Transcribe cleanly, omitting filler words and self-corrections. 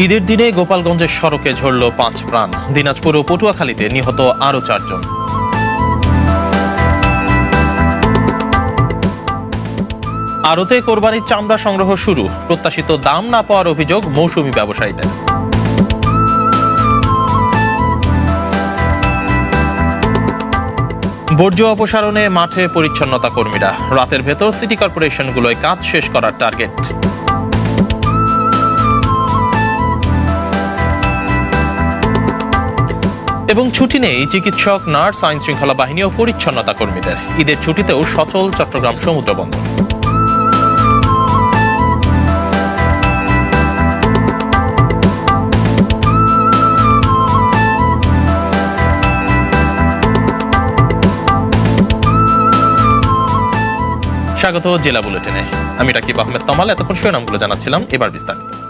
ঈদের দিনে গোপালগঞ্জের সড়কে ঝরল 5 প্রাণ। দিনাজপুর ও পটুয়াখালীতে নিহত আরও 4 জন। আড়তে কোরবানির চামড়া সংগ্রহ শুরু। প্রত্যাশিত দাম না পাওয়ার অভিযোগ মৌসুমী ব্যবসায়ীদের। বর্জ্য অপসারণে মাঠে পরিচ্ছন্নতা কর্মীরা। রাতের ভেতর সিটি কর্পোরেশনগুলোয় কাজ শেষ করার টার্গেট। এবং ছুটি নেই চিকিৎসক, নার্স, আইন শৃঙ্খলা বাহিনী ও পরিচ্ছন্নতা কর্মীদের। ঈদের ছুটিতেও সচল চট্টগ্রাম সমুদ্র বন্দর। স্বাগত জেলা বুলেটিনে। আমি রাকিব আহমেদ তমাল। এতক্ষণ শিরোনামগুলো জানাচ্ছিলাম, এবার বিস্তারিত।